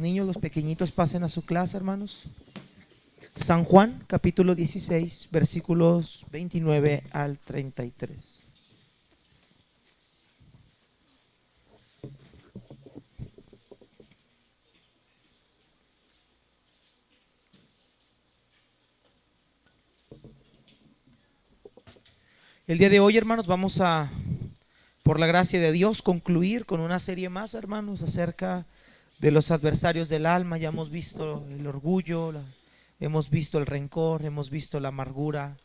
Niños, los pequeñitos pasen a su clase, hermanos. San Juan, capítulo 16, versículos 29 al 33. El día de hoy, hermanos, vamos a, por la gracia de Dios, concluir con una serie más, hermanos, acerca de los adversarios del alma. Ya hemos visto el orgullo, hemos visto el rencor, hemos visto la amargura,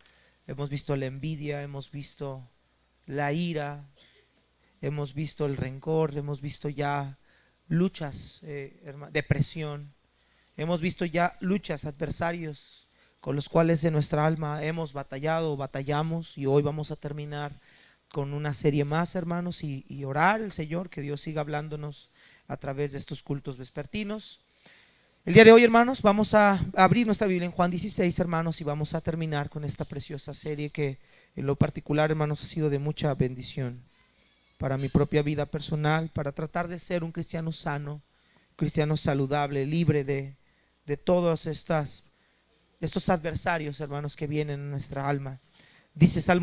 hemos visto la envidia, hemos visto la ira, hemos visto el rencor, hemos visto ya luchas, depresión, hemos visto ya luchas, adversarios con los cuales en nuestra alma hemos batallado, batallamos, y hoy vamos a terminar con una serie más, hermanos, y orar al Señor que Dios siga hablándonos a través de estos cultos vespertinos. El día de hoy, hermanos, vamos a abrir nuestra Biblia en Juan 16, hermanos, y vamos a terminar con esta preciosa serie que en lo particular, hermanos, ha sido de mucha bendición para mi propia vida personal, para tratar de ser un cristiano sano, cristiano saludable, libre de todos estos adversarios, hermanos, que vienen en nuestra alma. Dice San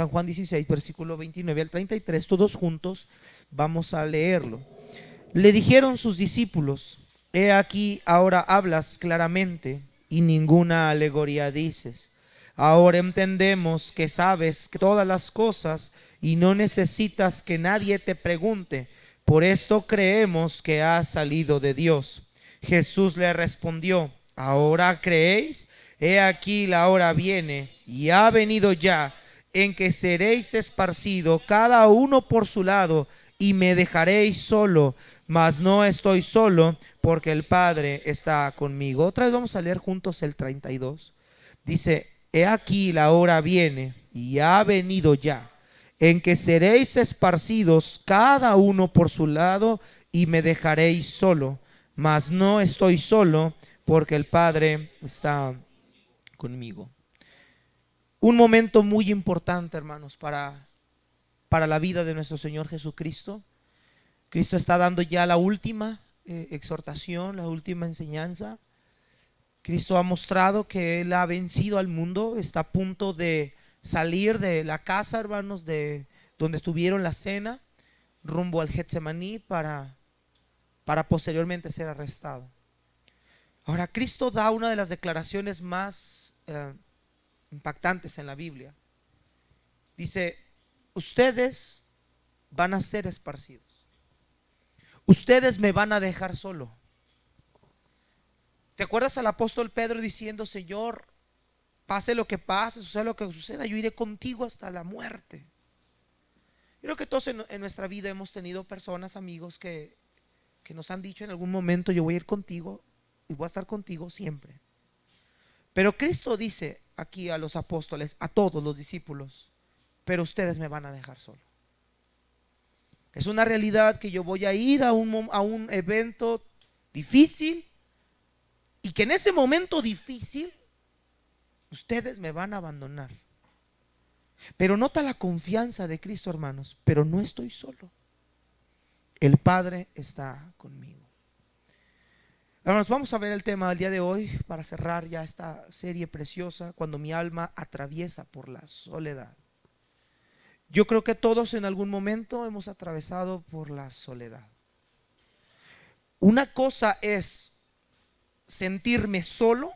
Juan 16, versículo 29 al 33, todos juntos vamos a leerlo. Le dijeron sus discípulos: he aquí, ahora hablas claramente y ninguna alegoría dices. Ahora entendemos que sabes todas las cosas y no necesitas que nadie te pregunte. Por esto creemos que has salido de Dios. Jesús le respondió: ¿ahora creéis? He aquí, la hora viene y ha venido ya, en que seréis esparcidos cada uno por su lado, y me dejaréis solo, mas no estoy solo, porque el Padre está conmigo. Otra vez vamos a leer juntos el 32. Dice: he aquí, la hora viene y ha venido ya, en que seréis esparcidos cada uno por su lado, y me dejaréis solo, mas no estoy solo, porque el Padre está conmigo. Un momento muy importante, hermanos, para la vida de nuestro Señor Jesucristo. Cristo está dando ya la última exhortación, la última enseñanza. Cristo ha mostrado que Él ha vencido al mundo, está a punto de salir de la casa, hermanos, de donde tuvieron la cena, rumbo al Getsemaní para posteriormente ser arrestado. Ahora, Cristo da una de las declaraciones más impactantes en la Biblia. Dice: ustedes van a ser esparcidos. Ustedes me van a dejar solo. ¿Te acuerdas al apóstol Pedro diciendo: Señor, pase lo que pase, suceda lo que suceda, yo iré contigo hasta la muerte? Yo creo que todos en nuestra vida hemos tenido personas, amigos, que nos han dicho en algún momento: yo voy a ir contigo y voy a estar contigo siempre. Pero Cristo dice aquí a los apóstoles, a todos los discípulos: pero ustedes me van a dejar solo. Es una realidad que yo voy a ir a un evento difícil, y que en ese momento difícil ustedes me van a abandonar. Pero nota la confianza de Cristo, hermanos: pero no estoy solo, el Padre está conmigo. Hermanos, vamos a ver el tema del día de hoy para cerrar ya esta serie preciosa: cuando mi alma atraviesa por la soledad. Yo creo que todos en algún momento hemos atravesado por la soledad. Una cosa es sentirme solo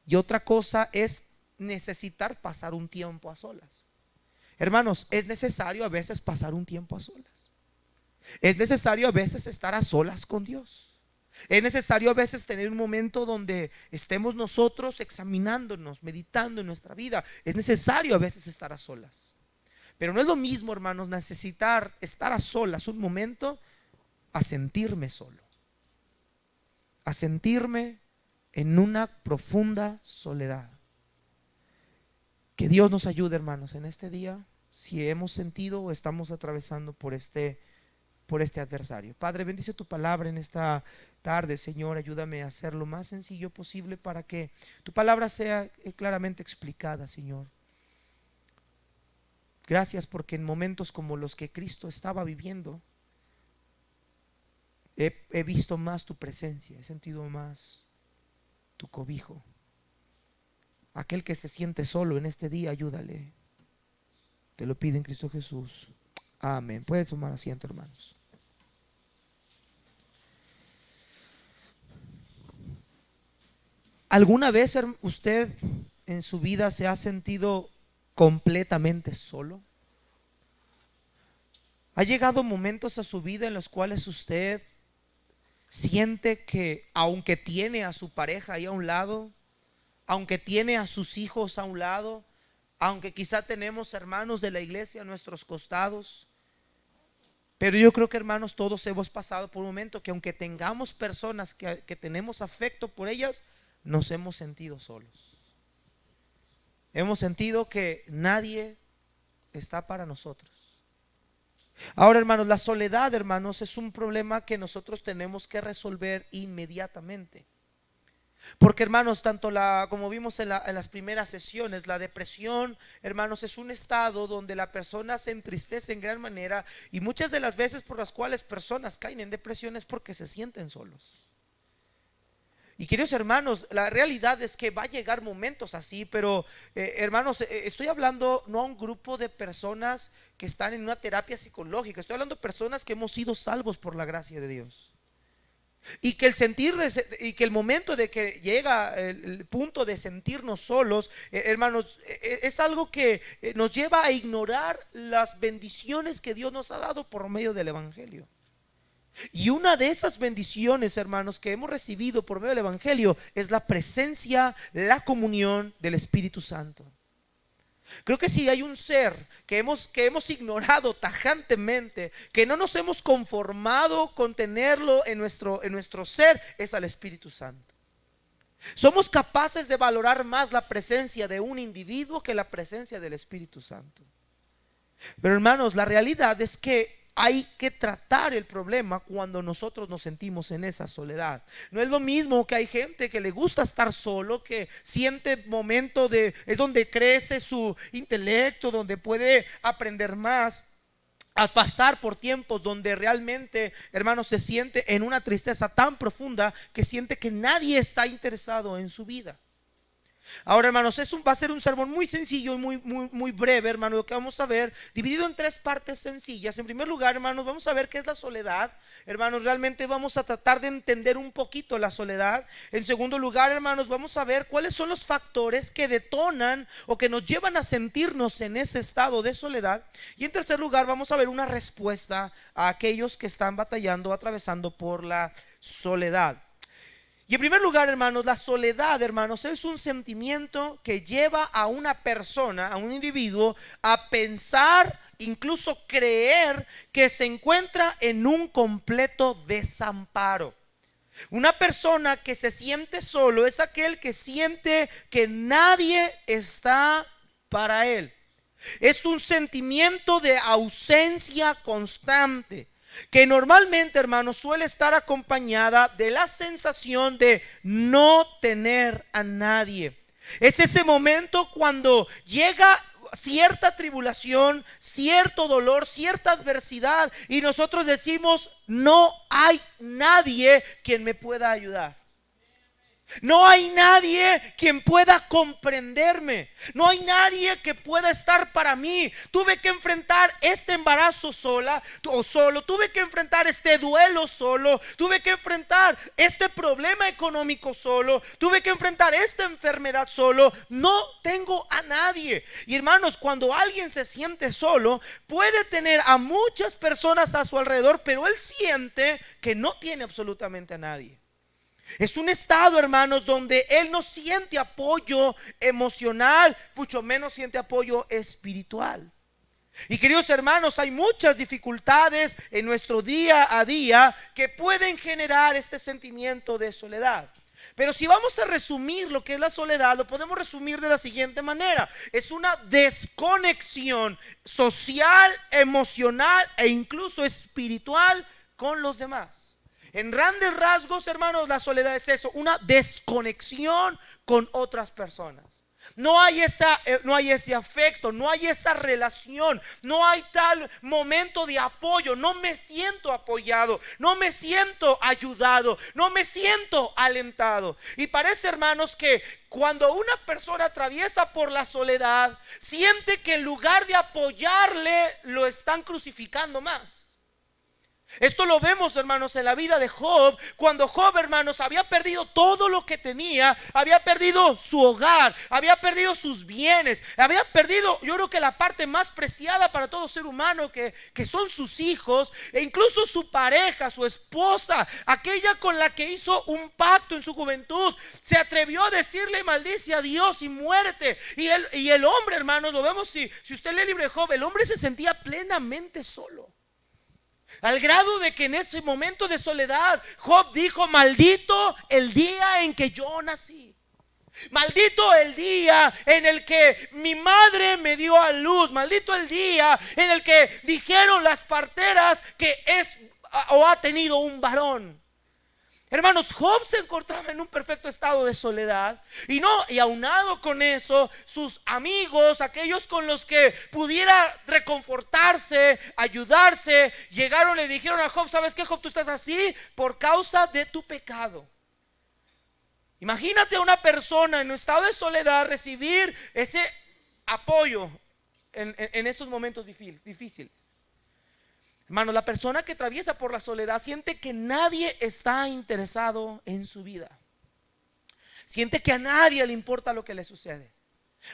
y otra cosa es necesitar pasar un tiempo a solas. Hermanos, es necesario a veces pasar un tiempo a solas. Es necesario a veces estar a solas con Dios. Es necesario a veces tener un momento donde estemos nosotros examinándonos, meditando en nuestra vida. Es necesario a veces estar a solas. Pero no es lo mismo, hermanos, necesitar estar a solas un momento a sentirme solo, a sentirme en una profunda soledad. Que Dios nos ayude, hermanos, en este día, si hemos sentido o estamos atravesando por este adversario. Padre, bendice tu palabra en esta tarde, Señor. Ayúdame a hacer lo más sencillo posible para que tu palabra sea claramente explicada, Señor. Gracias porque en momentos como los que Cristo estaba viviendo, he visto más tu presencia, he sentido más tu cobijo. Aquel que se siente solo en este día, ayúdale. Te lo pide en Cristo Jesús. Amén. Puedes tomar asiento, hermanos. ¿Alguna vez usted en su vida se ha sentido completamente solo? ¿Ha llegado momentos a su vida en los cuales usted siente que aunque tiene a su pareja ahí a un lado, aunque tiene a sus hijos a un lado, aunque quizá tenemos hermanos de la iglesia a nuestros costados, pero yo creo que, hermanos, todos hemos pasado por un momento que aunque tengamos personas que tenemos afecto por ellas, nos hemos sentido solos? Hemos sentido que nadie está para nosotros. Ahora, hermanos, la soledad, hermanos, es un problema que nosotros tenemos que resolver inmediatamente. Porque, hermanos, tanto como vimos en las primeras sesiones, la depresión, hermanos, es un estado donde la persona se entristece en gran manera, y muchas de las veces por las cuales personas caen en depresión es porque se sienten solos. Y queridos hermanos, la realidad es que va a llegar momentos así, pero hermanos, estoy hablando no a un grupo de personas que están en una terapia psicológica, estoy hablando de personas que hemos sido salvos por la gracia de Dios. Y que el momento de que llega el punto de sentirnos solos, hermanos, es algo que nos lleva a ignorar las bendiciones que Dios nos ha dado por medio del evangelio. Y una de esas bendiciones, hermanos, que hemos recibido por medio del evangelio es la presencia, la comunión del Espíritu Santo. Creo que si hay un ser que hemos ignorado tajantemente, que no nos hemos conformado con tenerlo en nuestro ser, es al Espíritu Santo. Somos capaces de valorar más la presencia de un individuo que la presencia del Espíritu Santo. Pero, hermanos, la realidad es que hay que tratar el problema cuando nosotros nos sentimos en esa soledad. No es lo mismo que hay gente que le gusta estar solo, que siente momento es donde crece su intelecto, donde puede aprender más, a pasar por tiempos donde realmente, hermanos, se siente en una tristeza tan profunda que siente que nadie está interesado en su vida. Ahora, hermanos, va a ser un sermón muy sencillo y muy breve, hermanos, lo que vamos a ver, dividido en tres partes sencillas. En primer lugar, hermanos, vamos a ver qué es la soledad. Hermanos, realmente vamos a tratar de entender un poquito la soledad. En segundo lugar, hermanos, vamos a ver cuáles son los factores que detonan o que nos llevan a sentirnos en ese estado de soledad. Y en tercer lugar, vamos a ver una respuesta a aquellos que están batallando, atravesando por la soledad. Y en primer lugar, hermanos, la soledad, hermanos, es un sentimiento que lleva a una persona, a un individuo, a pensar, incluso creer que se encuentra en un completo desamparo. Una persona que se siente solo es aquel que siente que nadie está para él. Es un sentimiento de ausencia constante, que normalmente, hermanos, suele estar acompañada de la sensación de no tener a nadie. Es ese momento cuando llega cierta tribulación, cierto dolor, cierta adversidad, y nosotros decimos: no hay nadie quien me pueda ayudar. No hay nadie quien pueda comprenderme. No hay nadie que pueda estar para mí. Tuve que enfrentar este embarazo sola o solo. Tuve que enfrentar este duelo solo. Tuve que enfrentar este problema económico solo. Tuve que enfrentar esta enfermedad solo. No tengo a nadie. Y, hermanos, cuando alguien se siente solo, puede tener a muchas personas a su alrededor, pero él siente que no tiene absolutamente a nadie. Es un estado, hermanos, donde él no siente apoyo emocional, mucho menos siente apoyo espiritual. Y, queridos hermanos, hay muchas dificultades en nuestro día a día que pueden generar este sentimiento de soledad. Pero si vamos a resumir lo que es la soledad, lo podemos resumir de la siguiente manera: es una desconexión social, emocional e incluso espiritual con los demás. En grandes rasgos, hermanos, la soledad es eso: una desconexión con otras personas. No hay ese afecto, no hay esa relación, no hay tal momento de apoyo. No me siento apoyado, no me siento ayudado, no me siento alentado. Y parece, hermanos, que cuando una persona atraviesa por la soledad, siente que en lugar de apoyarle, lo están crucificando más. Esto lo vemos, hermanos, en la vida de Job. Cuando Job, hermanos, había perdido todo lo que tenía, había perdido su hogar, había perdido sus bienes, había perdido, yo creo que la parte más preciada para todo ser humano, que son sus hijos, e incluso su pareja, su esposa, aquella con la que hizo un pacto en su juventud. Se atrevió a decirle: maldice a Dios y muérete. Y el hombre, hermanos, lo vemos, si usted lee el libro de Job, el hombre se sentía plenamente solo, al grado de que en ese momento de soledad Job dijo: maldito el día en que yo nací, maldito el día en el que mi madre me dio a luz, maldito el día en el que dijeron las parteras que es o ha tenido un varón. Hermanos, Job se encontraba en un perfecto estado de soledad, y aunado con eso, sus amigos, aquellos con los que pudiera reconfortarse, ayudarse, llegaron y le dijeron a Job: ¿sabes qué, Job? Tú estás así por causa de tu pecado. Imagínate a una persona en un estado de soledad recibir ese apoyo en esos momentos difíciles. Hermanos, la persona que atraviesa por la soledad siente que nadie está interesado en su vida. Siente que a nadie le importa lo que le sucede.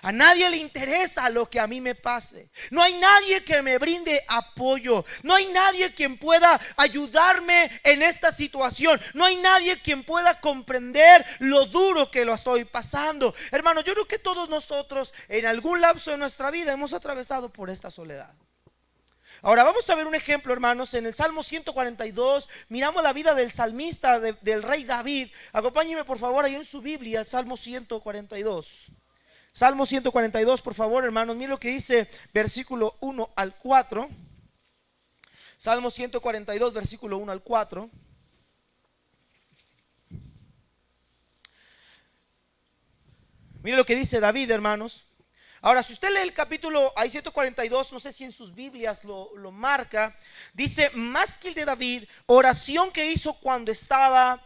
A nadie le interesa lo que a mí me pase. No hay nadie que me brinde apoyo. No hay nadie quien pueda ayudarme en esta situación. No hay nadie quien pueda comprender lo duro que lo estoy pasando. Hermanos, yo creo que todos nosotros en algún lapso de nuestra vida hemos atravesado por esta soledad. Ahora vamos a ver un ejemplo, hermanos, en el Salmo 142. Miramos la vida del salmista, del rey David. Acompáñenme por favor ahí en su Biblia, Salmo 142. Salmo 142, por favor, hermanos. Miren lo que dice versículo 1 al 4. Salmo 142, versículo 1 al 4. Miren lo que dice David, hermanos. Ahora, si usted lee el capítulo, hay 142, no sé si en sus Biblias lo marca, dice: másquil de David, oración que hizo cuando estaba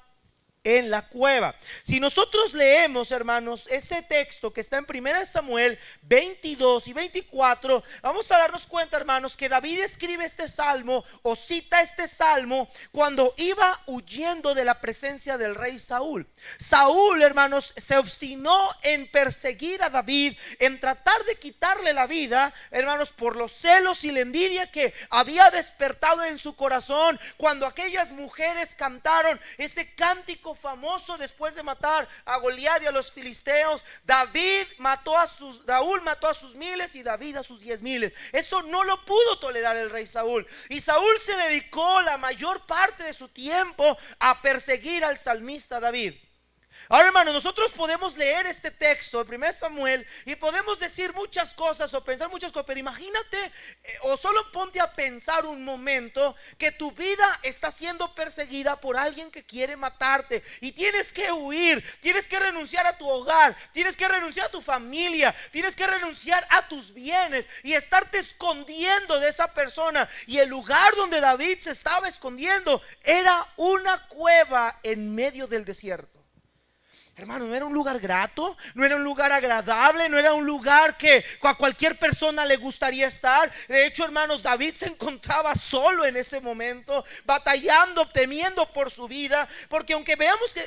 en la cueva. Si nosotros leemos, hermanos, ese texto que está en 1 Samuel 22 y 24, vamos a darnos cuenta, hermanos, que David escribe este salmo o cita este salmo cuando iba huyendo de la presencia del rey Saúl. Saúl, hermanos, se obstinó en perseguir a David, en tratar de quitarle la vida, hermanos, por los celos y la envidia que había despertado en su corazón cuando aquellas mujeres cantaron ese cántico famoso después de matar a Goliat y a los filisteos. Saúl mató a sus miles y David a sus 10,000. Eso no lo pudo tolerar el rey Saúl, y Saúl se dedicó la mayor parte de su tiempo a perseguir al salmista David. Ahora, hermanos, nosotros podemos leer este texto de 1 Samuel y podemos decir muchas cosas o pensar muchas cosas, pero imagínate o solo ponte a pensar un momento que tu vida está siendo perseguida por alguien que quiere matarte y tienes que huir, tienes que renunciar a tu hogar, tienes que renunciar a tu familia, tienes que renunciar a tus bienes y estarte escondiendo de esa persona. Y el lugar donde David se estaba escondiendo era una cueva en medio del desierto. Hermano, no era un lugar grato, no era un lugar agradable, no era un lugar que a cualquier persona le gustaría estar. De hecho, hermanos, David se encontraba solo en ese momento, batallando, temiendo por su vida, porque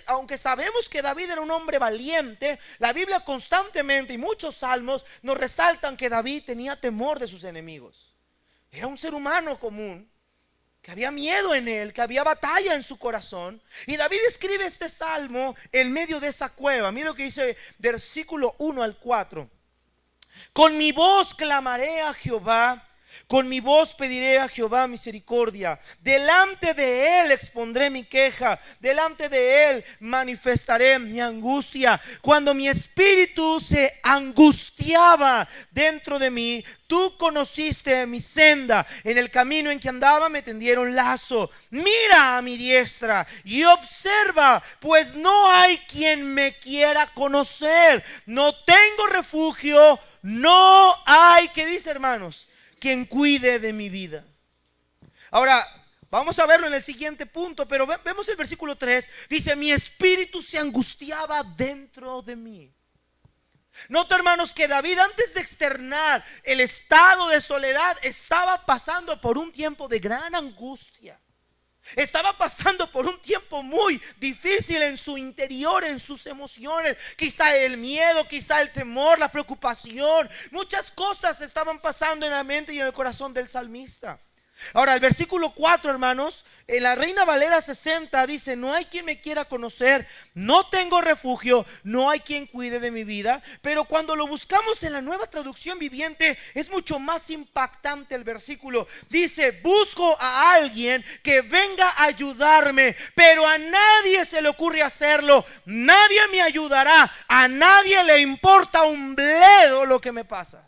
aunque sabemos que David era un hombre valiente, la Biblia constantemente y muchos salmos nos resaltan que David tenía temor de sus enemigos. Era un ser humano común, que había miedo en él, que había batalla en su corazón. Y David escribe este salmo en medio de esa cueva. Mira lo que dice versículo 1 al 4. Con mi voz clamaré a Jehová, Con mi voz pediré a Jehová misericordia. Delante de él expondré mi queja. Delante de él manifestaré mi angustia. Cuando mi espíritu se angustiaba dentro de mí, tú conociste mi senda. En el camino en que andaba me tendieron lazo. Mira a mi diestra y observa, pues no hay quien me quiera conocer. No tengo refugio. No hay, ¿qué dice, hermanos? Quien cuide de mi vida. Ahora, vamos a verlo en el siguiente punto, pero vemos el versículo 3. Dice, mi espíritu se angustiaba dentro de mí. Nota, hermanos, que David, antes de externar el estado de soledad, estaba pasando por un tiempo de gran angustia. Estaba pasando por un tiempo muy difícil en su interior, en sus emociones. Quizá el miedo, quizá el temor, la preocupación. Muchas cosas estaban pasando en la mente y en el corazón del salmista. Ahora, el versículo 4, hermanos, en la Reina Valera 60 dice: no hay quien me quiera conocer, no tengo refugio, no hay quien cuide de mi vida. Pero cuando lo buscamos en la Nueva Traducción Viviente, es mucho más impactante el versículo. Dice: busco a alguien que venga a ayudarme, pero a nadie se le ocurre hacerlo. Nadie me ayudará, a nadie le importa un bledo lo que me pasa.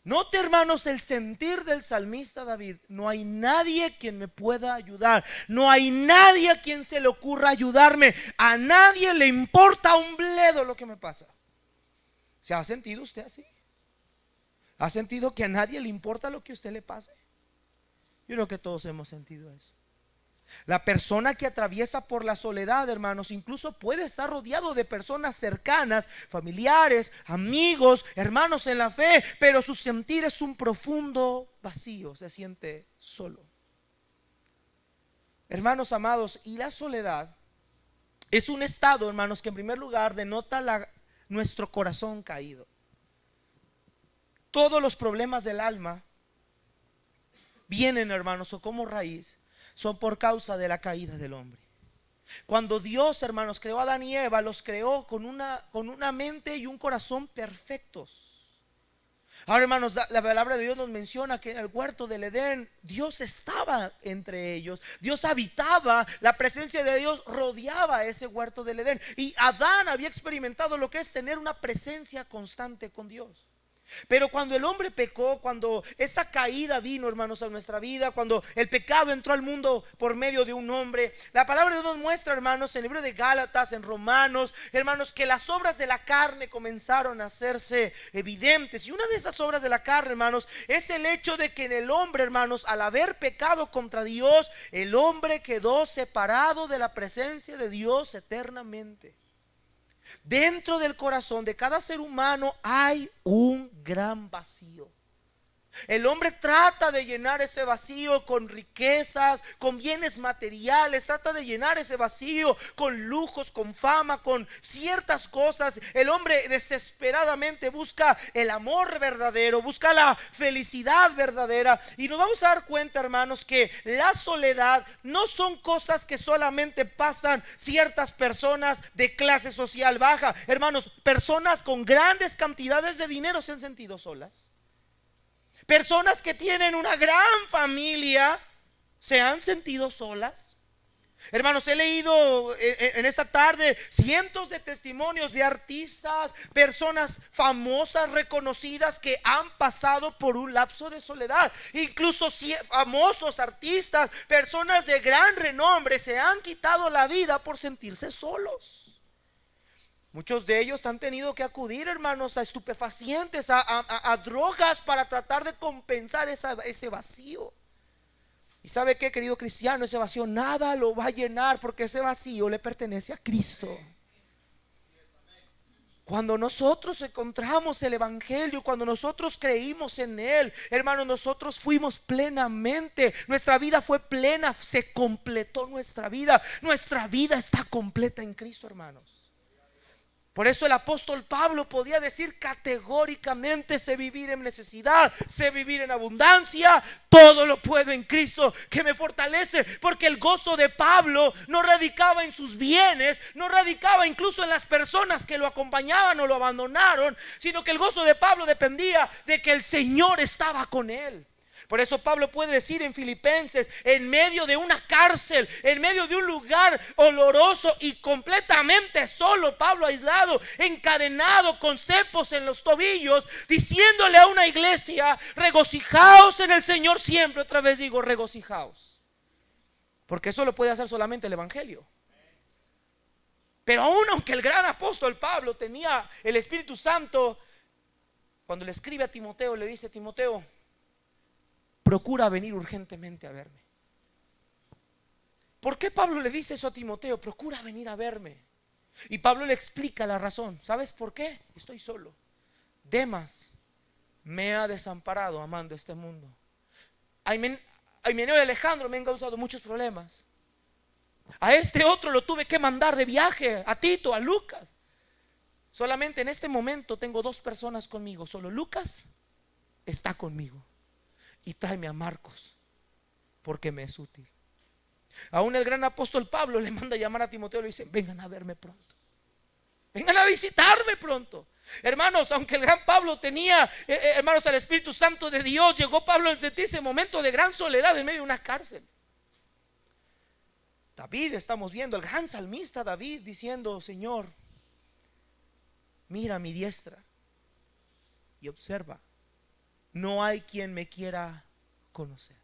Note, hermanos, el sentir del salmista David. No hay nadie quien me pueda ayudar. No hay nadie a quien se le ocurra ayudarme. A nadie le importa un bledo lo que me pasa. ¿Se ha sentido usted así? ¿Ha sentido que a nadie le importa lo que a usted le pase? Yo creo que todos hemos sentido eso. La persona que atraviesa por la soledad, hermanos, incluso puede estar rodeado de personas cercanas, familiares, amigos, hermanos en la fe, pero su sentir es un profundo vacío, se siente solo. Hermanos amados, y la soledad es un estado, hermanos, que en primer lugar denota nuestro corazón caído. Todos los problemas del alma vienen, hermanos, o como raíz, son por causa de la caída del hombre. Cuando Dios, hermanos, creó a Adán y Eva, los creó con una mente y un corazón perfectos. Ahora, hermanos, la palabra de Dios nos menciona que en el huerto del Edén Dios estaba entre ellos. Dios habitaba, la presencia de Dios rodeaba ese huerto del Edén. Y Adán había experimentado lo que es tener una presencia constante con Dios. Pero cuando el hombre pecó, cuando esa caída vino, hermanos, a nuestra vida, cuando el pecado entró al mundo por medio de un hombre, la palabra de Dios nos muestra, hermanos, en el libro de Gálatas, en Romanos, hermanos, que las obras de la carne comenzaron a hacerse evidentes. Y una de esas obras de la carne, hermanos, es el hecho de que en el hombre, hermanos, al haber pecado contra Dios, el hombre quedó separado de la presencia de Dios eternamente. Dentro del corazón de cada ser humano hay un gran vacío. El hombre trata de llenar ese vacío con riquezas, con bienes materiales, trata de llenar ese vacío con lujos, con fama, con ciertas cosas. El hombre desesperadamente busca el amor verdadero, busca la felicidad verdadera. Y nos vamos a dar cuenta, hermanos, que la soledad no son cosas que solamente pasan ciertas personas de clase social baja. Hermanos, personas con grandes cantidades de dinero se han sentido solas. Personas que tienen una gran familia se han sentido solas. Hermanos, he leído en esta tarde cientos de testimonios de artistas, personas famosas, reconocidas, que han pasado por un lapso de soledad. Incluso famosos artistas, personas de gran renombre, se han quitado la vida por sentirse solos. Muchos de ellos han tenido que acudir, hermanos, a estupefacientes, a drogas para tratar de compensar ese vacío. ¿Y sabe qué, querido cristiano? Ese vacío nada lo va a llenar, porque ese vacío le pertenece a Cristo. Cuando nosotros encontramos el evangelio, cuando nosotros creímos en él, hermanos, nosotros fuimos plenamente, nuestra vida fue plena, se completó nuestra vida está completa en Cristo, hermanos. Por eso el apóstol Pablo podía decir categóricamente: sé vivir en necesidad, sé vivir en abundancia, todo lo puedo en Cristo que me fortalece. Porque el gozo de Pablo no radicaba en sus bienes, no radicaba incluso en las personas que lo acompañaban o lo abandonaron, sino que el gozo de Pablo dependía de que el Señor estaba con él. Por eso Pablo puede decir en Filipenses: en medio de una cárcel, en medio de un lugar oloroso y completamente solo, Pablo aislado, encadenado con cepos en los tobillos, diciéndole a una iglesia: regocijaos en el Señor siempre. Otra vez digo, regocijaos, porque eso lo puede hacer solamente el evangelio. Pero aún aunque el gran apóstol Pablo tenía el Espíritu Santo, cuando le escribe a Timoteo, le dice: Timoteo, procura venir urgentemente a verme. ¿Por qué Pablo le dice eso a Timoteo? Procura venir a verme. Y Pablo le explica la razón. ¿Sabes por qué? Estoy solo. Demas me ha desamparado amando este mundo. Himeneo y Alejandro me han causado muchos problemas. A este otro lo tuve que mandar de viaje, a Tito, a Lucas. Solamente en este momento tengo 2 personas conmigo. Solo Lucas está conmigo. Y tráeme a Marcos, porque me es útil. Aún el gran apóstol Pablo le manda a llamar a Timoteo y le dice: vengan a verme pronto, vengan a visitarme pronto. Hermanos, aunque el gran Pablo tenía, hermanos, al Espíritu Santo de Dios, llegó Pablo a sentirse momento de gran soledad en medio de una cárcel. David, estamos viendo, el gran salmista David diciendo: Señor, mira mi diestra y observa, no hay quien me quiera conocer.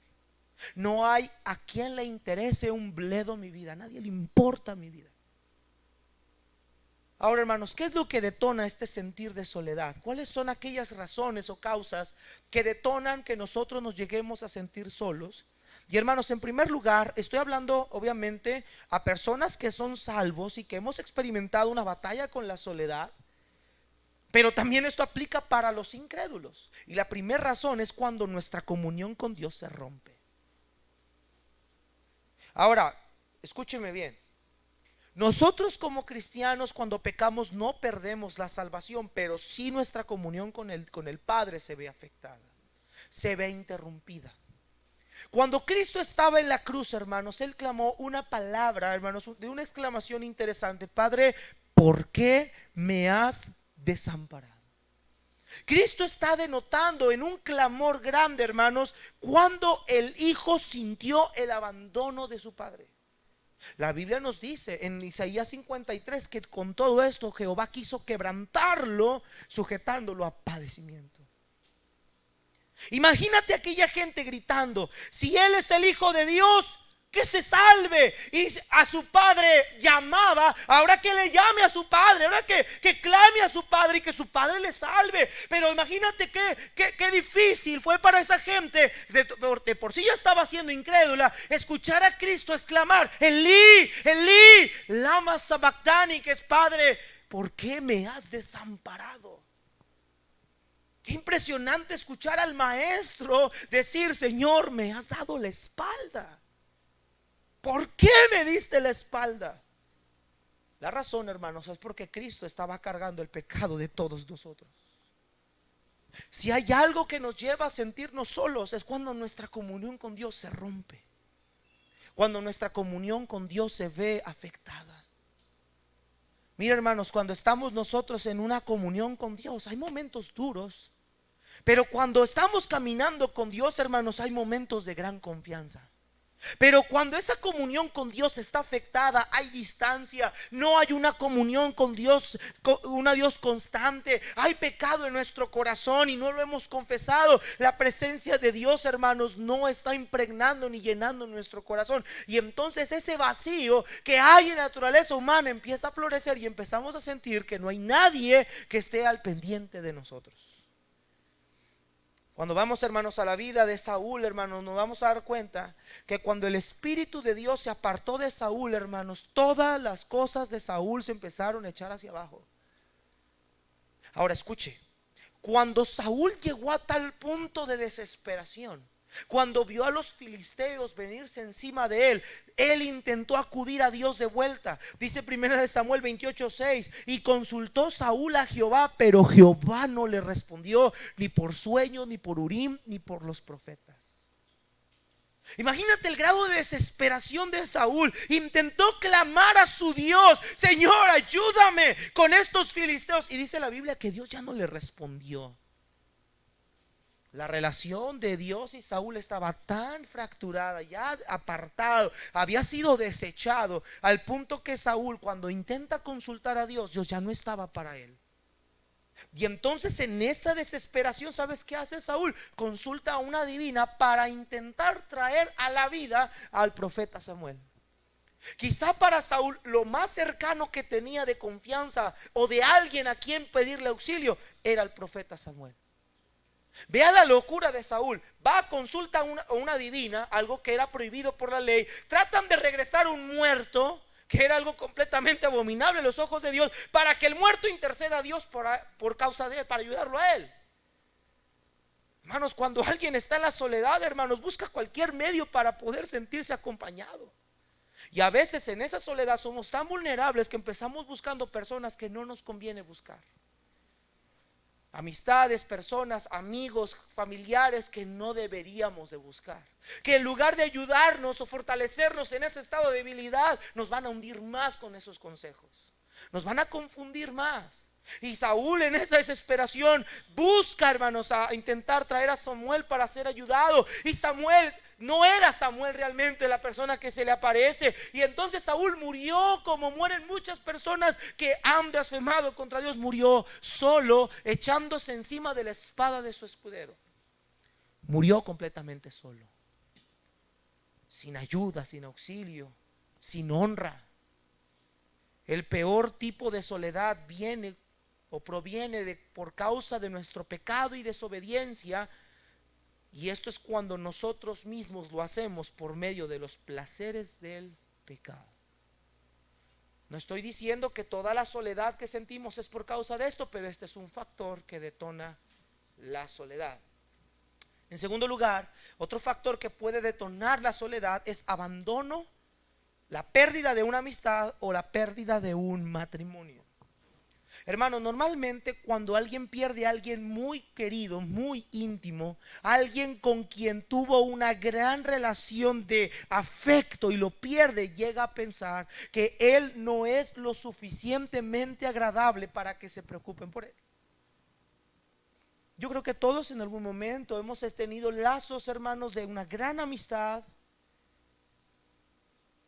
No hay a quien le interese un bledo mi vida. A nadie le importa mi vida. Ahora, hermanos, ¿qué es lo que detona este sentir de soledad? ¿Cuáles son aquellas razones o causas que detonan que nosotros nos lleguemos a sentir solos? Y hermanos, en primer lugar, estoy hablando obviamente a personas que son salvos y que hemos experimentado una batalla con la soledad. Pero también esto aplica para los incrédulos. Y la primera razón es cuando nuestra comunión con Dios se rompe. Ahora, escúcheme bien. Nosotros como cristianos, cuando pecamos, no perdemos la salvación, pero sí nuestra comunión con el Padre se ve afectada, se ve interrumpida. Cuando Cristo estaba en la cruz, hermanos, Él clamó una palabra, hermanos, de una exclamación interesante: Padre, ¿por qué me has desamparado? Cristo está denotando en un clamor grande, hermanos, cuando el Hijo sintió el abandono de su Padre. La Biblia nos dice en Isaías 53 que con todo esto Jehová quiso quebrantarlo, sujetándolo a padecimiento. Imagínate aquella gente gritando: si Él es el Hijo de Dios, que se salve. Y a su padre llamaba, ahora que le llame a su padre, ahora que clame a su padre y que su padre le salve. Pero imagínate qué difícil fue para esa gente, de por sí ya estaba siendo incrédula, escuchar a Cristo exclamar: Elí, Elí, lama sabactani, que es: Padre, ¿por qué me has desamparado? Qué impresionante escuchar al maestro decir: Señor, me has dado la espalda. ¿Por qué me diste la espalda? La razón, hermanos, es porque Cristo estaba cargando el pecado de todos nosotros. Si hay algo que nos lleva a sentirnos solos, es cuando nuestra comunión con Dios se rompe, cuando nuestra comunión con Dios se ve afectada. Mira, hermanos, cuando estamos nosotros en una comunión con Dios, hay momentos duros, pero cuando estamos caminando con Dios, hermanos, hay momentos de gran confianza. Pero cuando esa comunión con Dios está afectada, hay distancia, no hay una comunión con Dios, una Dios constante, hay pecado en nuestro corazón y no lo hemos confesado. La presencia de Dios, hermanos, no está impregnando ni llenando nuestro corazón, y entonces ese vacío que hay en la naturaleza humana empieza a florecer y empezamos a sentir que no hay nadie que esté al pendiente de nosotros. Cuando vamos, hermanos, a la vida de Saúl, hermanos, nos vamos a dar cuenta que cuando el Espíritu de Dios se apartó de Saúl, hermanos, todas las cosas de Saúl se empezaron a echar hacia abajo. Ahora escuche, cuando Saúl llegó a tal punto de desesperación Cuando vio a los filisteos venirse encima de él, él intentó acudir a Dios de vuelta. Dice 1 Samuel 28:6: y consultó Saúl a Jehová, pero Jehová no le respondió, ni por sueño, ni por Urim, ni por los profetas. Imagínate el grado de desesperación de Saúl. Intentó clamar a su Dios: Señor, ayúdame con estos filisteos. Y dice la Biblia que Dios ya no le respondió. La relación de Dios y Saúl estaba tan fracturada, ya apartado, había sido desechado, al punto que Saúl, cuando intenta consultar a Dios, Dios ya no estaba para él. Y entonces, en esa desesperación, ¿sabes qué hace Saúl? Consulta a una divina para intentar traer a la vida al profeta Samuel. Quizá para Saúl lo más cercano que tenía de confianza o de alguien a quien pedirle auxilio era el profeta Samuel. Vea la locura de Saúl. Va a consulta a una divina, algo que era prohibido por la ley. Tratan de regresar un muerto, que era algo completamente abominable a los ojos de Dios, para que el muerto interceda a Dios por causa de él, para ayudarlo a él. Hermanos, cuando alguien está en la soledad, hermanos, busca cualquier medio para poder sentirse acompañado. Y a veces en esa soledad somos tan vulnerables que empezamos buscando personas que no nos conviene buscar. Amistades, personas, amigos, familiares que no deberíamos de buscar, que en lugar de ayudarnos o fortalecernos en ese estado de debilidad, nos van a hundir más con esos consejos, nos van a confundir más. Y Saúl, en esa desesperación, busca, hermanos, a intentar traer a Samuel para ser ayudado. Y Samuel no era Samuel realmente la persona que se le aparece. Y entonces Saúl murió como mueren muchas personas que han blasfemado contra Dios. Murió solo, echándose encima de la espada de su escudero. Murió completamente solo, sin ayuda, sin auxilio, sin honra. El peor tipo de soledad viene o proviene por causa de nuestro pecado y desobediencia. Y esto es cuando nosotros mismos lo hacemos por medio de los placeres del pecado. No estoy diciendo que toda la soledad que sentimos es por causa de esto, pero este es un factor que detona la soledad. En segundo lugar, otro factor que puede detonar la soledad es abandono, la pérdida de una amistad o la pérdida de un matrimonio. Hermano, normalmente cuando alguien pierde a alguien muy querido, muy íntimo, alguien con quien tuvo una gran relación de afecto y lo pierde, llega a pensar que él no es lo suficientemente agradable para que se preocupen por él. Yo creo que todos en algún momento hemos tenido lazos, hermanos, de una gran amistad.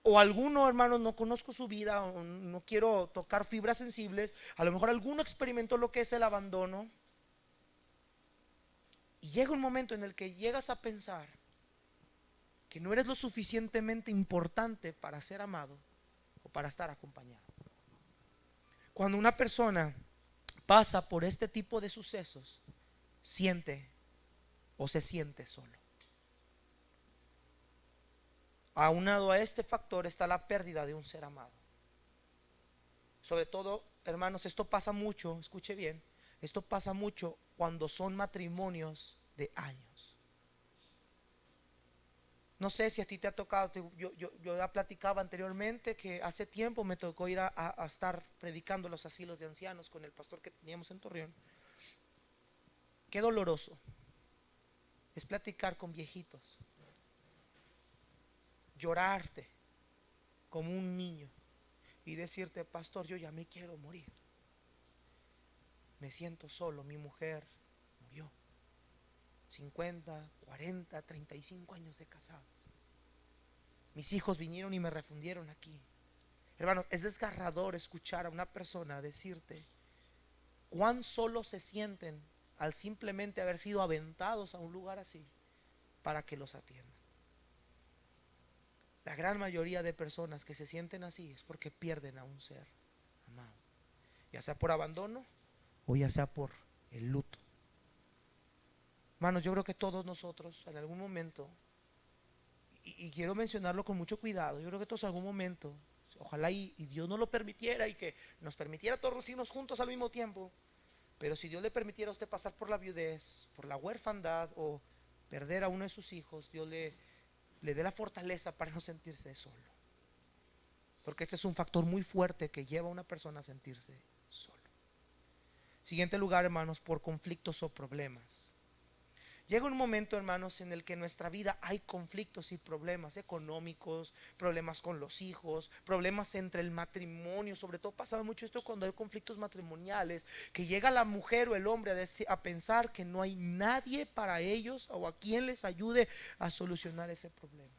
O alguno, hermanos, no conozco su vida, o no quiero tocar fibras sensibles. A lo mejor alguno experimentó lo que es el abandono. Y llega un momento en el que llegas a pensar que no eres lo suficientemente importante para ser amado o para estar acompañado. Cuando una persona pasa por este tipo de sucesos, siente o se siente solo. Aunado a este factor está la pérdida de un ser amado. Sobre todo, hermanos, esto pasa mucho, escuche bien, esto pasa mucho cuando son matrimonios de años. No sé si a ti te ha tocado, yo ya platicaba anteriormente que hace tiempo me tocó ir a estar predicando los asilos de ancianos con el pastor que teníamos en Torreón. Qué doloroso es platicar con viejitos, llorarte como un niño y decirte: pastor, yo ya me quiero morir, me siento solo, mi mujer murió, 50, 40, 35 años de casados, mis hijos vinieron y me refundieron aquí. Hermanos, es desgarrador escuchar a una persona decirte cuán solos se sienten al simplemente haber sido aventados a un lugar así para que los atiendan. La gran mayoría de personas que se sienten así es porque pierden a un ser amado, ya sea por abandono o ya sea por el luto. Hermanos, yo creo que todos nosotros en algún momento, y quiero mencionarlo con mucho cuidado, yo creo que todos en algún momento, ojalá y Dios no lo permitiera y que nos permitiera todos irnos juntos al mismo tiempo, pero si Dios le permitiera a usted pasar por la viudez, por la huerfandad o perder a uno de sus hijos, Dios le dé la fortaleza para no sentirse solo. Porque este es un factor muy fuerte que lleva a una persona a sentirse solo. Siguiente lugar, hermanos, por conflictos o problemas. Llega un momento, hermanos, en el que en nuestra vida hay conflictos y problemas económicos, problemas con los hijos, problemas entre el matrimonio. Sobre todo pasaba mucho esto cuando hay conflictos matrimoniales, que llega la mujer o el hombre a pensar que no hay nadie para ellos o a quien les ayude a solucionar ese problema.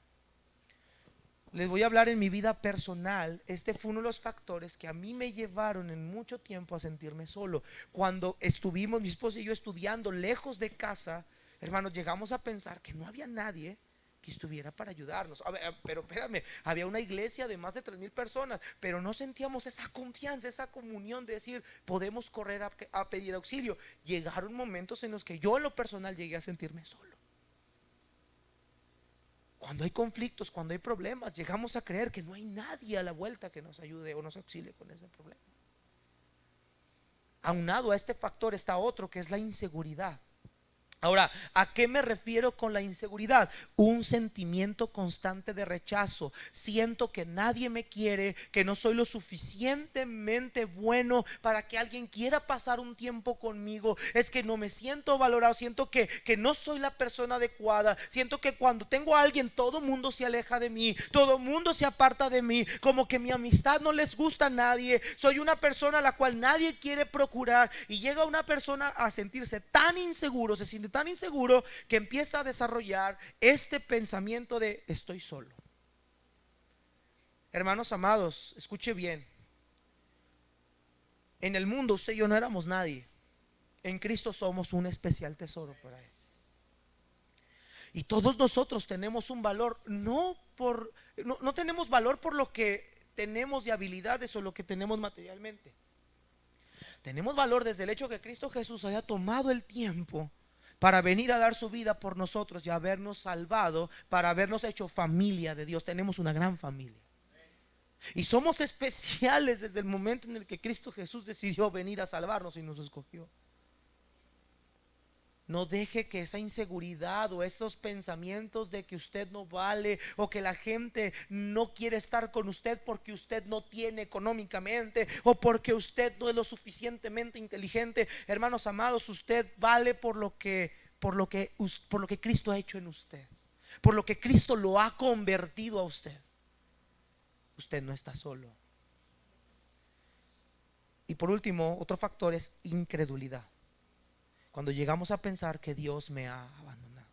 Les voy a hablar en mi vida personal. Este fue uno de los factores que a mí me llevaron en mucho tiempo a sentirme solo. Cuando estuvimos mi esposa y yo estudiando lejos de casa, hermanos, llegamos a pensar que no había nadie que estuviera para ayudarnos. Pero espérame, había una iglesia de más de 3,000 personas, pero no sentíamos esa confianza, esa comunión de decir, podemos correr a pedir auxilio. Llegaron momentos en los que yo en lo personal llegué a sentirme solo. Cuando hay conflictos, cuando hay problemas, llegamos a creer que no hay nadie a la vuelta que nos ayude o nos auxilie con ese problema. Aunado a este factor está otro, que es la inseguridad. Ahora, ¿a qué me refiero con la inseguridad? Un sentimiento constante de rechazo. Siento que nadie me quiere, que no soy lo suficientemente bueno para que alguien quiera pasar un tiempo conmigo. Es que no me siento valorado, siento que no soy la persona adecuada. Siento que cuando tengo a alguien, todo mundo se aleja de mí, todo mundo se aparta de mí, como que mi amistad no les gusta a nadie. Soy una persona a la cual nadie quiere procurar. Y llega una persona a sentirse tan inseguro, se siente tan inseguro que empieza a desarrollar este pensamiento de estoy solo. Hermanos amados, escuche bien. En el mundo usted y yo no éramos nadie. En Cristo somos un especial tesoro para Él. Y todos nosotros tenemos un valor, no tenemos valor por lo que tenemos de habilidades o lo que tenemos materialmente. Tenemos valor desde el hecho que Cristo Jesús haya tomado el tiempo para venir a dar su vida por nosotros y habernos salvado, para habernos hecho familia de Dios. Tenemos una gran familia. Y somos especiales desde el momento en el que Cristo Jesús decidió venir a salvarnos y nos escogió. No deje que esa inseguridad o esos pensamientos de que usted no vale o que la gente no quiere estar con usted porque usted no tiene económicamente o porque usted no es lo suficientemente inteligente. Hermanos amados, usted vale por lo que Cristo ha hecho en usted, por lo que Cristo lo ha convertido a usted. Usted no está solo. Y por último, otro factor es incredulidad. Cuando llegamos a pensar que Dios me ha abandonado.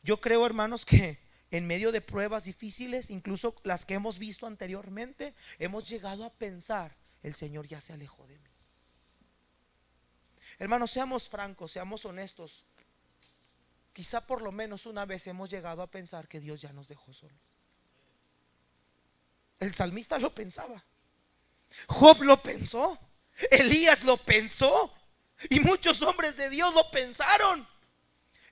Yo creo, hermanos, que en medio de pruebas difíciles, incluso las que hemos visto anteriormente, hemos llegado a pensar, el Señor ya se alejó de mí. Hermanos, seamos francos, seamos honestos. Quizá por lo menos una vez hemos llegado a pensar que Dios ya nos dejó solos. El salmista lo pensaba, Job lo pensó, Elías lo pensó, y muchos hombres de Dios lo pensaron.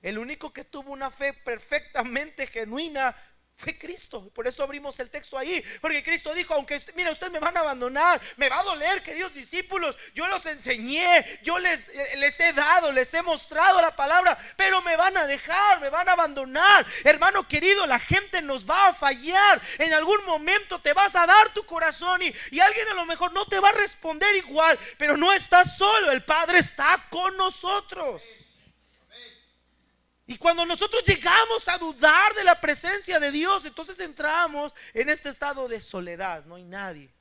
El único que tuvo una fe perfectamente genuina fue Cristo. Por eso abrimos el texto ahí, porque Cristo dijo, aunque mira, ustedes me van a abandonar, me va a doler, queridos discípulos, yo los enseñé, yo les he dado, les he mostrado la palabra, pero me van a dejar, me van a abandonar. Hermano querido, la gente nos va a fallar. En algún momento te vas a dar tu corazón y alguien a lo mejor no te va a responder igual, pero no estás solo, el Padre está con nosotros. Y cuando nosotros llegamos a dudar de la presencia de Dios, entonces entramos en este estado de soledad. No hay nadie.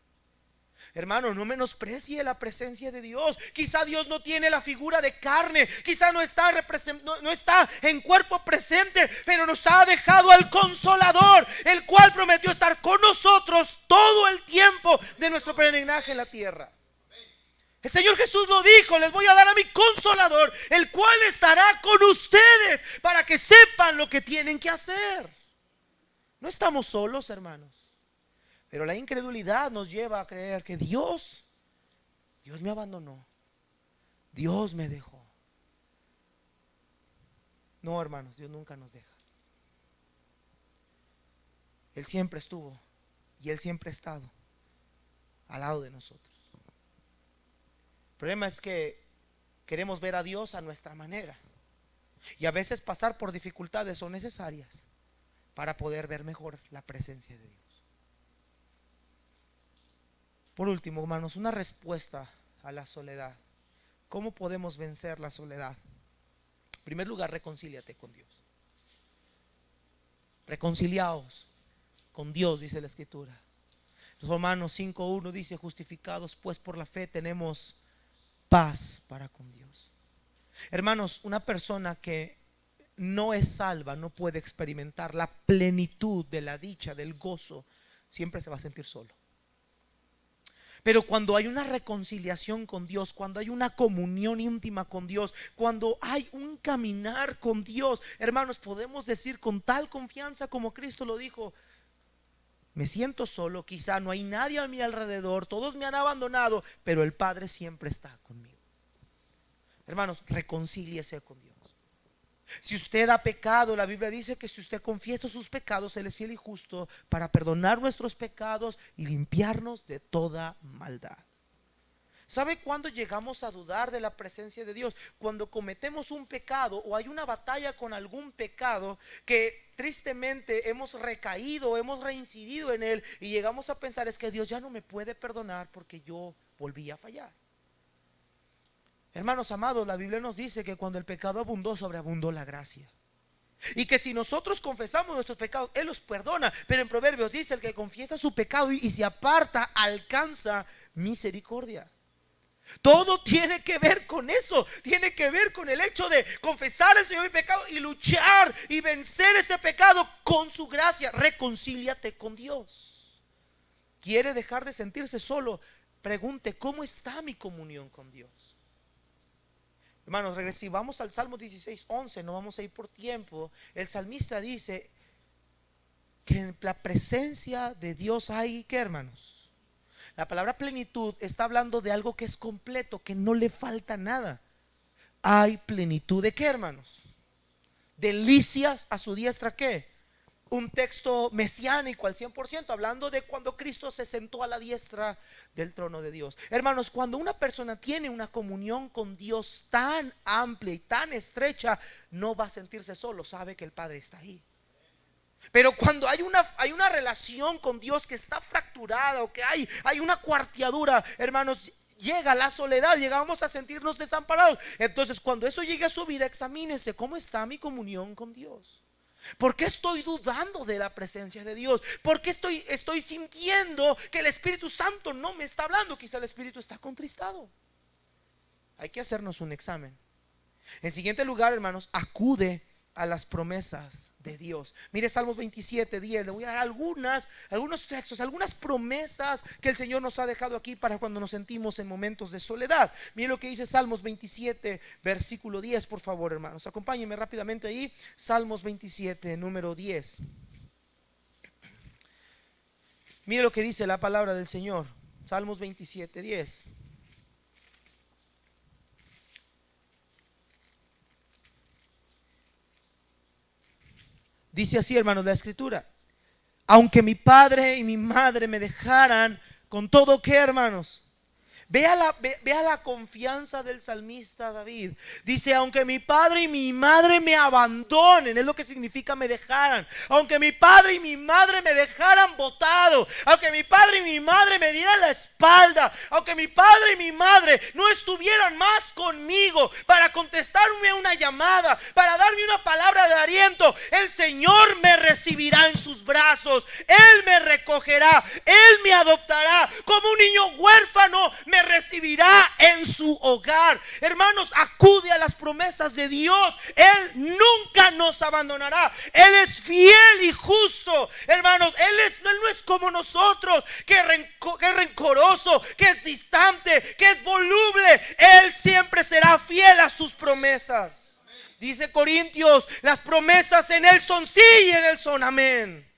Hermano, no menosprecie la presencia de Dios. Quizá Dios no tiene la figura de carne, quizá no está en cuerpo presente, pero nos ha dejado al Consolador, el cual prometió estar con nosotros todo el tiempo de nuestro peregrinaje en la tierra. El Señor Jesús lo dijo, les voy a dar a mi Consolador, el cual estará con ustedes para que sepan lo que tienen que hacer. No estamos solos, hermanos, pero la incredulidad nos lleva a creer que Dios me abandonó, Dios me dejó. No, hermanos, Dios nunca nos deja. Él siempre estuvo y Él siempre ha estado al lado de nosotros. El problema es que queremos ver a Dios a nuestra manera. Y a veces pasar por dificultades son necesarias para poder ver mejor la presencia de Dios. Por último, hermanos, una respuesta a la soledad. ¿Cómo podemos vencer la soledad? En primer lugar, reconcíliate con Dios. Reconciliaos con Dios, dice la Escritura. Romanos 5:1 dice: justificados pues por la fe tenemos paz para con Dios. Hermanos, una persona que no es salva no puede experimentar la plenitud de la dicha, del gozo. Siempre se va a sentir solo. Pero cuando hay una reconciliación con Dios, cuando hay una comunión íntima con Dios, cuando hay un caminar con Dios, hermanos, podemos decir con tal confianza como Cristo lo dijo: me siento solo, quizá no hay nadie a mi alrededor, todos me han abandonado, pero el Padre siempre está conmigo. Hermanos, reconcíliese con Dios. Si usted ha pecado, la Biblia dice que si usted confiesa sus pecados, Él es fiel y justo para perdonar nuestros pecados y limpiarnos de toda maldad. ¿Sabe cuándo llegamos a dudar de la presencia de Dios? Cuando cometemos un pecado o hay una batalla con algún pecado que tristemente hemos recaído, hemos reincidido en él y llegamos a pensar: es que Dios ya no me puede perdonar porque yo volví a fallar. Hermanos amados, la Biblia nos dice que cuando el pecado abundó, sobreabundó la gracia. Y que si nosotros confesamos nuestros pecados, Él los perdona. Pero en Proverbios dice: el que confiesa su pecado y se aparta, alcanza misericordia. Todo tiene que ver con eso. Tiene que ver con el hecho de confesar al Señor mi pecado y luchar y vencer ese pecado con su gracia. Reconcíliate con Dios. ¿Quiere dejar de sentirse solo? Pregunte: ¿cómo está mi comunión con Dios? Hermanos, vamos al Salmo 16:11, no vamos a ir por tiempo. El salmista dice que en la presencia de Dios hay, ¿qué, hermanos? La palabra plenitud está hablando de algo que es completo, que no le falta nada. Hay plenitud de ¿qué, hermanos? Delicias a su diestra, ¿qué? Un texto mesiánico al 100%, hablando de cuando Cristo se sentó a la diestra del trono de Dios. Hermanos, cuando una persona tiene una comunión con Dios tan amplia y tan estrecha, no va a sentirse solo, sabe que el Padre está ahí. Pero cuando hay una relación con Dios que está fracturada o que hay una cuarteadura, hermanos, llega la soledad, llegamos a sentirnos desamparados. Entonces, cuando eso llegue a su vida, examínese: ¿cómo está mi comunión con Dios? ¿Por qué estoy dudando de la presencia de Dios? ¿Por qué estoy sintiendo que el Espíritu Santo no me está hablando? Quizá el Espíritu está contristado. Hay que hacernos un examen. En siguiente lugar, hermanos, acude a las promesas de Dios. Mire Salmos 27:10. Le voy a dar algunos textos, algunas promesas que el Señor nos ha dejado aquí para cuando nos sentimos en momentos de soledad. Mire lo que dice Salmos 27, versículo 10, por favor, hermanos. Acompáñenme rápidamente ahí. Salmos 27, número 10. Mire lo que dice la palabra del Señor. Salmos 27:10. Dice así, hermanos, la Escritura: aunque mi padre y mi madre me dejaran, con todo que, hermanos, vea la confianza del salmista David. Dice: aunque mi padre y mi madre me abandonen, es lo que significa me dejaran. Aunque mi padre y mi madre me dejaran botado, aunque mi padre y mi madre me dieran la espalda, aunque mi padre y mi madre no estuvieran más conmigo para contestarme una llamada, para darme una palabra de aliento, el Señor me recibirá en sus brazos. Él me recogerá, Él me adoptará como un niño huérfano, me recibirá en su hogar. Hermanos, acude a las promesas de Dios. Él nunca nos abandonará. Él es fiel y justo. Hermanos, Él no es como nosotros, que es rencoroso, que es distante, que es voluble. Él siempre será fiel a sus promesas. Dice Corintios: las promesas en Él son sí y en Él son amén.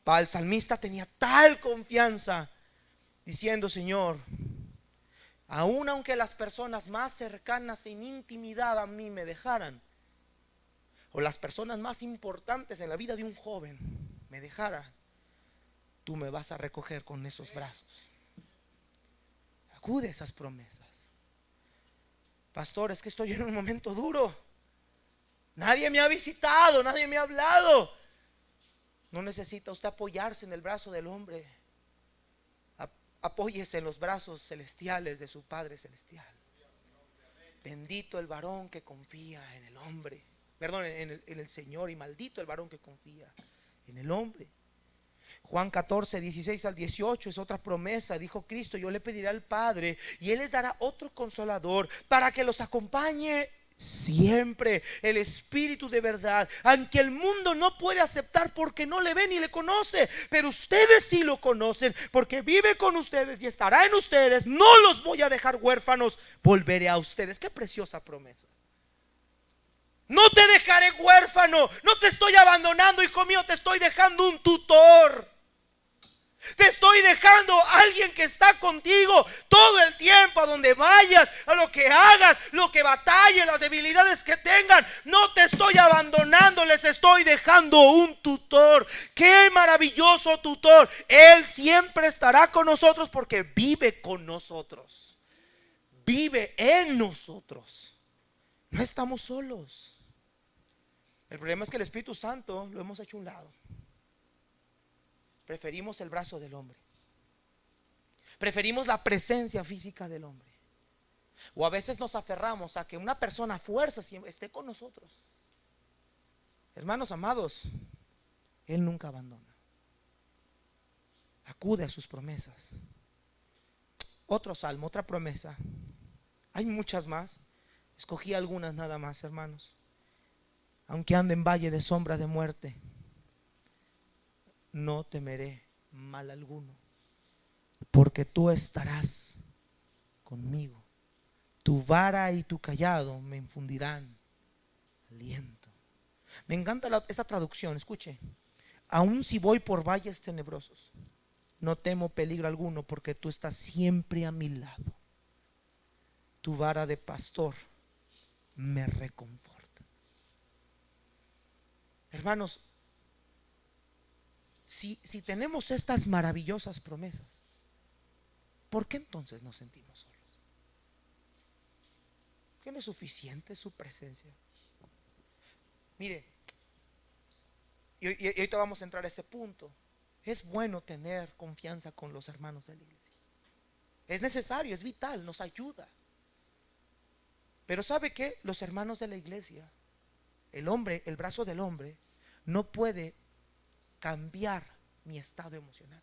El salmista tenía tal confianza, diciendo: Señor, aun aunque las personas más cercanas en intimidad a mí me dejaran, o las personas más importantes en la vida de un joven me dejaran, tú me vas a recoger con esos brazos. Acude a esas promesas. Pastor, es que estoy en un momento duro. Nadie me ha visitado, nadie me ha hablado. No necesita usted apoyarse en el brazo del hombre. Apóyese en los brazos celestiales de su Padre celestial. Bendito el varón que confía en el hombre, perdón, en el Señor, y maldito el varón que confía en el hombre. Juan 14, 16 al 18 es otra promesa. Dijo Cristo: yo le pediré al Padre y Él les dará otro consolador para que los acompañe siempre, el Espíritu de verdad, aunque el mundo no puede aceptar porque no le ve ni le conoce, pero ustedes sí lo conocen porque vive con ustedes y estará en ustedes. No los voy a dejar huérfanos, volveré a ustedes. Qué preciosa promesa. No te dejaré huérfano, no te estoy abandonando, hijo mío, te estoy dejando un tutor. Te estoy dejando a alguien que está contigo todo el tiempo, a donde vayas, a lo que hagas, lo que batalles, las debilidades que tengan. No te estoy abandonando, les estoy dejando un tutor. Qué maravilloso tutor. Él siempre estará con nosotros porque vive con nosotros, vive en nosotros. No estamos solos. El problema es que el Espíritu Santo lo hemos hecho a un lado. Preferimos el brazo del hombre, preferimos la presencia física del hombre, o a veces nos aferramos a que una persona a fuerza esté con nosotros. Hermanos amados, Él nunca abandona. Acude a sus promesas. Otro salmo, otra promesa. Hay muchas más. Escogí algunas nada más, hermanos. Aunque ande en valle de sombra de muerte, no temeré mal alguno, porque tú estarás conmigo. Tu vara y tu cayado me infundirán aliento. Me encanta esta traducción, escuche. Aun si voy por valles tenebrosos, no temo peligro alguno, porque tú estás siempre a mi lado. Tu vara de pastor me reconforta. Hermanos, si tenemos estas maravillosas promesas, ¿por qué entonces nos sentimos solos? ¿Qué no es suficiente su presencia? Mire, y ahorita vamos a entrar a ese punto. Es bueno tener confianza con los hermanos de la iglesia. Es necesario, es vital, nos ayuda. Pero ¿sabe qué? Los hermanos de la iglesia, el hombre, el brazo del hombre, no puede cambiar mi estado emocional.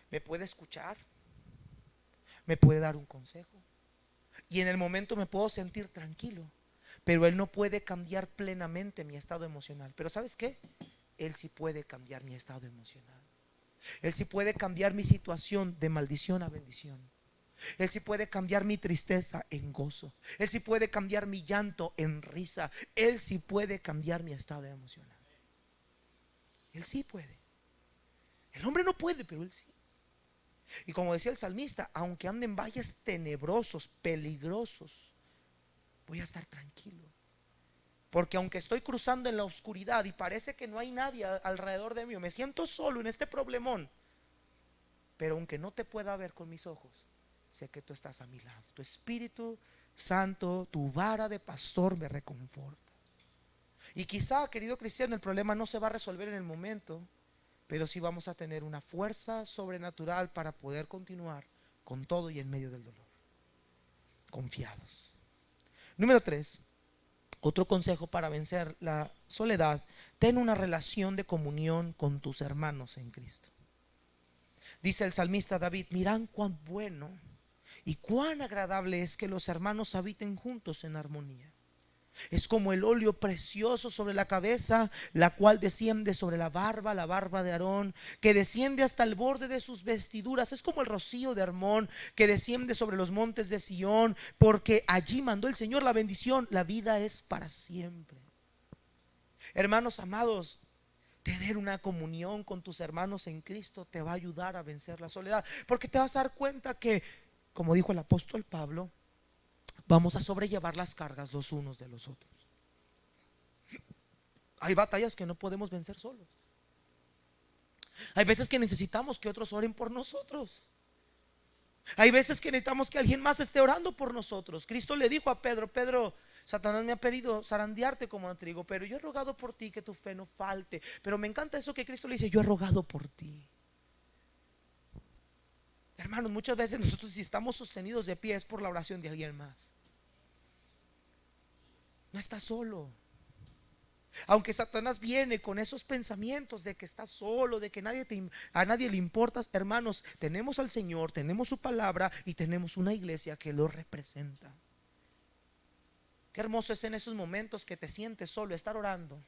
Me puede escuchar, me puede dar un consejo, y en el momento me puedo sentir tranquilo, pero él no puede cambiar plenamente mi estado emocional. Pero ¿sabes qué? Él sí puede cambiar mi estado emocional. Él sí puede cambiar mi situación de maldición a bendición. Él sí puede cambiar mi tristeza en gozo. Él sí puede cambiar mi llanto en risa. Él sí puede cambiar mi estado emocional. Él sí puede. El hombre no puede, pero él sí. Y como decía el salmista, aunque ande en valles tenebrosos, peligrosos, voy a estar tranquilo. Porque aunque estoy cruzando en la oscuridad y parece que no hay nadie alrededor de mí, me siento solo en este problemón, pero aunque no te pueda ver con mis ojos, sé que tú estás a mi lado. Tu Espíritu Santo, tu vara de pastor me reconforta. Y quizá, querido cristiano, el problema no se va a resolver en el momento, pero sí vamos a tener una fuerza sobrenatural para poder continuar con todo y en medio del dolor, confiados. Número 3, otro consejo para vencer la soledad: ten una relación de comunión con tus hermanos en Cristo. Dice el salmista David: mirad cuán bueno y cuán agradable es que los hermanos habiten juntos en armonía. Es como el óleo precioso sobre la cabeza, la cual desciende sobre la barba de Aarón, que desciende hasta el borde de sus vestiduras. Es como el rocío de Hermón, que desciende sobre los montes de Sión, porque allí mandó el Señor la bendición. La vida es para siempre. Hermanos amados, tener una comunión con tus hermanos en Cristo te va a ayudar a vencer la soledad, porque te vas a dar cuenta que, como dijo el apóstol Pablo, vamos a sobrellevar las cargas los unos de los otros. Hay batallas que no podemos vencer solos. Hay veces que necesitamos que otros oren por nosotros. Hay veces que necesitamos que alguien más esté orando por nosotros. Cristo le dijo a Pedro: Pedro, Satanás me ha pedido zarandearte como a trigo, pero yo he rogado por ti que tu fe no falte. Pero me encanta eso que Cristo le dice: yo he rogado por ti. Hermanos, muchas veces nosotros, si estamos sostenidos de pie, es por la oración de alguien más. No estás solo. Aunque Satanás viene con esos pensamientos de que estás solo, de que a nadie le importas, hermanos, tenemos al Señor, tenemos su palabra y tenemos una iglesia que lo representa. Qué hermoso es en esos momentos que te sientes solo, estar orando,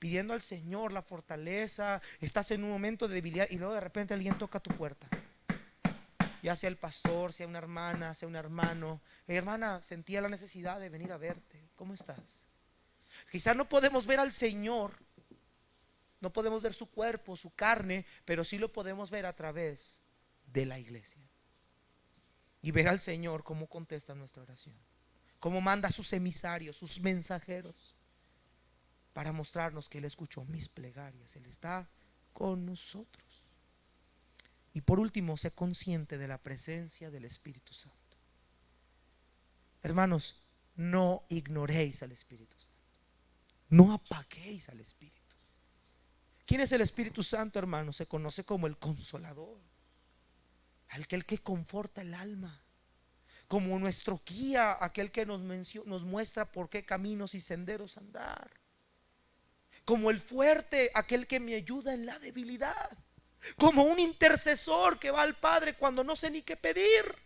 pidiendo al Señor la fortaleza. Estás en un momento de debilidad y luego de repente alguien toca tu puerta, ya sea el pastor, sea una hermana, sea un hermano. Hermana, sentía la necesidad de venir a verte. ¿Cómo estás? Quizás no podemos ver al Señor, no podemos ver su cuerpo, su carne, pero sí lo podemos ver a través de la iglesia. Y ver al Señor cómo contesta nuestra oración, cómo manda a sus emisarios, sus mensajeros, para mostrarnos que Él escuchó mis plegarias. Él está con nosotros. Y por último, sé consciente de la presencia del Espíritu Santo. Hermanos, no ignoréis al Espíritu Santo. No apaguéis al Espíritu. ¿Quién es el Espíritu Santo, hermanos? Se conoce como el Consolador, aquel que conforta el alma, como nuestro guía, aquel que nos muestra por qué caminos y senderos andar, como el fuerte, aquel que me ayuda en la debilidad, como un intercesor que va al Padre cuando no sé ni qué pedir.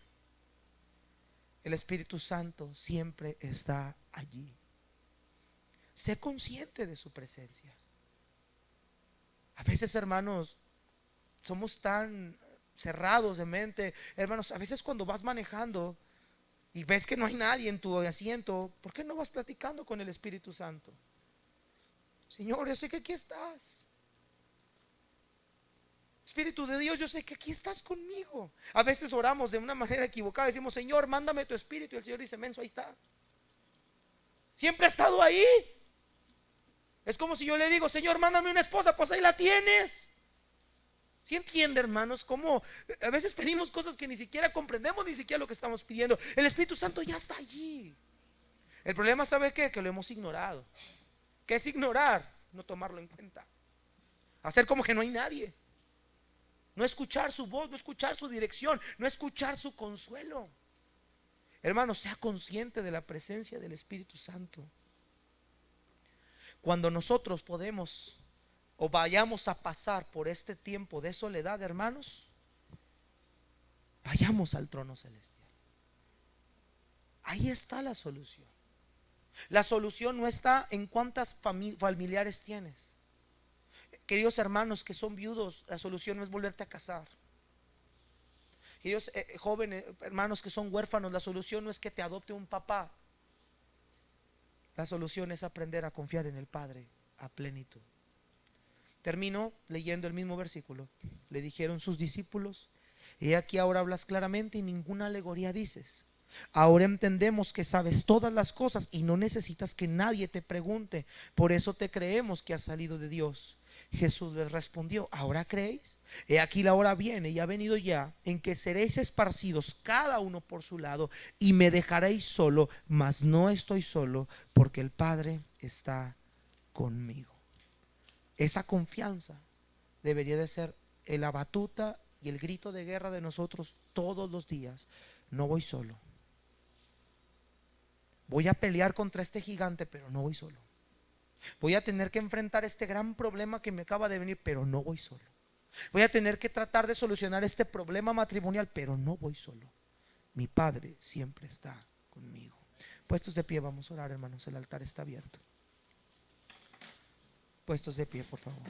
El Espíritu Santo siempre está allí. Sé consciente de su presencia. A veces, hermanos, somos tan cerrados de mente. Hermanos, a veces cuando vas manejando y ves que no hay nadie en tu asiento, ¿por qué no vas platicando con el Espíritu Santo? Señor, yo sé que aquí estás. Espíritu de Dios, yo sé que aquí estás conmigo. A veces oramos de una manera equivocada, decimos: Señor, mándame tu Espíritu. Y el Señor dice: menso, ahí está. Siempre ha estado ahí. Es como si yo le digo: Señor, mándame una esposa. Pues ahí la tienes. ¿Sí entiende, hermanos? Como a veces pedimos cosas que ni siquiera comprendemos, ni siquiera lo que estamos pidiendo. El Espíritu Santo ya está allí. El problema, ¿sabe qué? Que lo hemos ignorado. ¿Qué es ignorar? No tomarlo en cuenta. Hacer como que no hay nadie. No escuchar su voz, no escuchar su dirección, no escuchar su consuelo. Hermanos, sea consciente de la presencia del Espíritu Santo. Cuando nosotros podemos o vayamos a pasar por este tiempo de soledad, hermanos, vayamos al trono celestial. Ahí está la solución. La solución no está en cuántas familiares tienes. Queridos hermanos que son viudos, la solución no es volverte a casar. Queridos jóvenes, hermanos que son huérfanos, la solución no es que te adopte un papá. La solución es aprender a confiar en el Padre a plenitud. Termino leyendo el mismo versículo. Le dijeron sus discípulos: he aquí ahora hablas claramente y ninguna alegoría dices. Ahora entendemos que sabes todas las cosas y no necesitas que nadie te pregunte. Por eso te creemos que has salido de Dios. Jesús les respondió: ¿ahora creéis? He aquí la hora viene y ha venido ya en que seréis esparcidos cada uno por su lado y me dejaréis solo, mas no estoy solo, porque el Padre está conmigo. Esa confianza debería de ser la batuta y el grito de guerra de nosotros todos los días. No voy solo. Voy a pelear contra este gigante, pero no voy solo. Voy a tener que enfrentar este gran problema que me acaba de venir, pero no voy solo. Voy a tener que tratar de solucionar este problema matrimonial, pero no voy solo. Mi Padre siempre está conmigo. Puestos de pie, vamos a orar, hermanos. El altar está abierto. Puestos de pie, por favor.